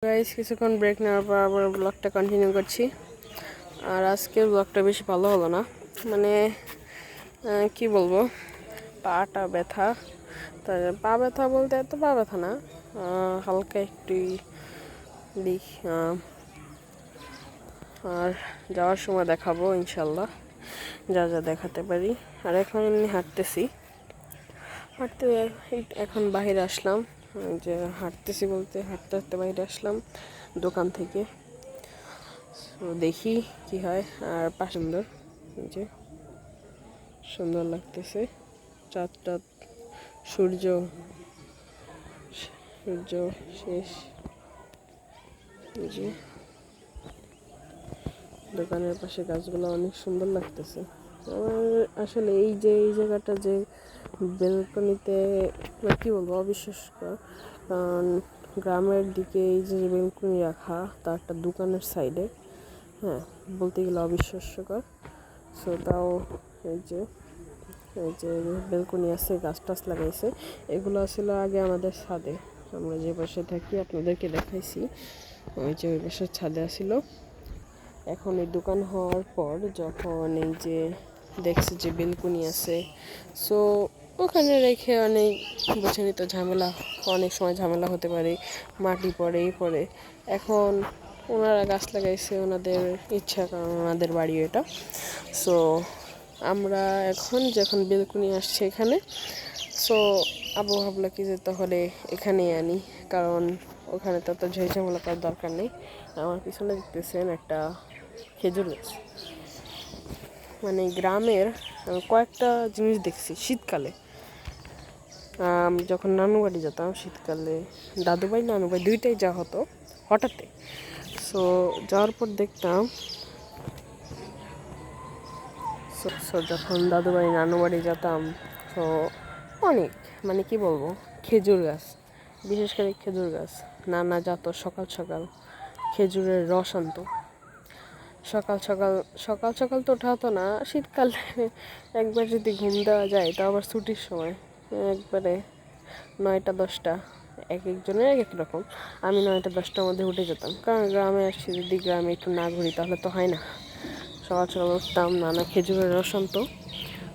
Guys কিছুক্ষণ break নেওয়ার পর আবার ব্লগটা কন্টিনিউ করছি। আর আজকের ব্লগটা বেশি ভালো হলো না, মানে কি বলবো, পাটা ব্যথা। তাই পা ব্যথা বলতে এত পা ব্যথা না, হালকা একটু দিক। আর যাওয়ার সময় দেখাবো ইনশাল্লাহ যা যা দেখাতে পারি। আর এখন এমনি হাঁটতে এখন বাইরে আসলাম, যে হাঁটতেছি বলতে হাঁটতে হাঁটতে বাইরে আসলাম দোকান থেকে। তো দেখি কি হয়। আর সুন্দর, যে সুন্দর লাগতেছে চাঁদটা, সূর্য সূর্য শেষ। যে দোকানের পাশে গাছগুলো অনেক সুন্দর লাগতেছে আমার। আসলে এই জায়গাটা যে বেলকনিতে, কি বলবো, অবিশ্বাস্য। কারণ গ্রামের দিকে এই যে বেলকনি রাখা, তার একটা দোকানের সাইডে, হ্যাঁ, বলতে গেলে অবিশ্বাস্যকর। সো তাও এই যে বেলকনি আছে, গাছ টাছ লাগাইছে। এগুলো আসলে আগে আমাদের ছাদে, আমরা যে পাশে থাকি আপনাদেরকে দেখাইছি, ওই যে ওই পাশের ছাদে আসিল। এখন এই দোকান হওয়ার পর যখন এই যে দেখছে যে বেলকনি আছে, সো ওখানে রেখে অনেক বোঝেনি তো ঝামেলা, অনেক সময় ঝামেলা হতে পারে, মাটি পড়ে পড়ে। এখন ওনারা গাছ লাগাইছে ওনাদের ইচ্ছা, কারণ ওনাদের বাড়ি এটা। সো আমরা এখন যখন বেলকনি আসছে এখানে, সো আবু ভাবলো কি যে তাহলে এখানেই আনি, কারণ ওখানে তো ঝামেলা করার দরকার নেই। আমার পিছনে দেখতেছেন একটা খেজুর গাছ। মানে গ্রামের কয়েকটা জিনিস দেখছি শীতকালে। যখন নানু বাড়ি যেতাম শীতকালে, দাদুভাই নানুভাই দুইটাই যা হতো হঠাৎ। সো যাওয়ার পর দেখতাম, যখন দাদু বাড়ি নানু বাড়ি যেতাম, তো অনেক, মানে কি বলবো, খেজুর গাছ, বিশেষ করে খেজুর গাছ। নানা যত সকাল সকাল খেজুরের রস আনতো। সকাল সকাল তো ওঠা হতো না শীতকালে। একবার যদি ঘুম দেওয়া যায়, তা আবার ছুটির সময় একবারে 9টা 10টা, এক একজনের এক এক রকম। আমি 9টা 10টার মধ্যে উঠে যেতাম, কারণ গ্রামে আসছি, যদি গ্রামে একটু না ঘুরি তাহলে তো হয় না। সকাল সকাল উঠতাম, নানা খেজুরের রস আনতো,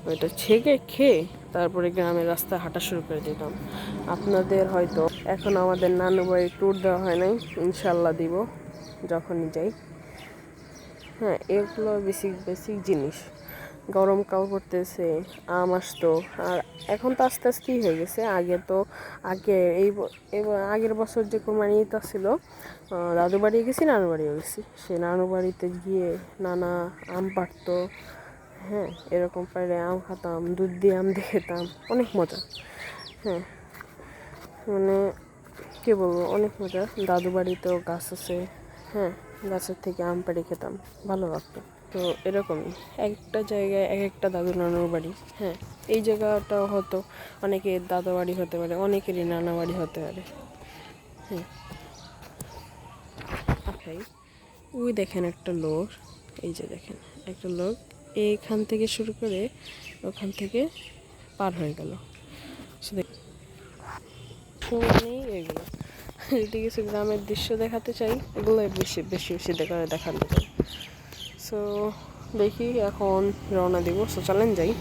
ওইটা ছেঁকে খেয়ে তারপরে গ্রামের রাস্তায় হাঁটা শুরু করে দিতাম। আপনাদের হয়তো এখন আমাদের নানু বাড়ি ট্যুর দেওয়া হয় নাই, ইনশাল্লাহ দিব যখনই যাই। হ্যাঁ, এগুলো বেসিক জিনিস। গরমকাল পড়তেছে, আম আসতো। আর এখন তো আস্তে আস্তেই হয়ে গেছে। আগে আগের বছর যে কোরবানি ঈদ ছিল, দাদু বাড়ি গেছি, নানু বাড়িও গেছি। সে নানু বাড়িতে গিয়ে নানা আম পাড়তো, হ্যাঁ, এরকম পাড়ে আম খাতাম, দুধ দিয়ে আম দিয়ে খেতাম, অনেক মজা। হ্যাঁ, মানে কী বলবো, অনেক মজা। দাদু বাড়িতেও গাছ আছে, হ্যাঁ, গাছের থেকে আম পাড়ে খেতাম, ভালো লাগতো। তো এরকমই একটা জায়গায় এক একটা দাদু নানুর বাড়ি। হ্যাঁ, এই জায়গাটাও হতো অনেকের দাদা বাড়ি হতে পারে, অনেকেরই নানা বাড়ি হতে পারে। হ্যাঁ, আপনাই ওই দেখেন একটা লোক, এই যে দেখেন একটা লোক এইখান থেকে শুরু করে ওখান থেকে পার হয়ে গেল। নেই এগুলো, যদি কিছু গ্রামের দৃশ্য দেখাতে চাই, এগুলো বেশি দেখানো চাই। সো দেখি এখন রওনা দিব। সো চলেন যাই।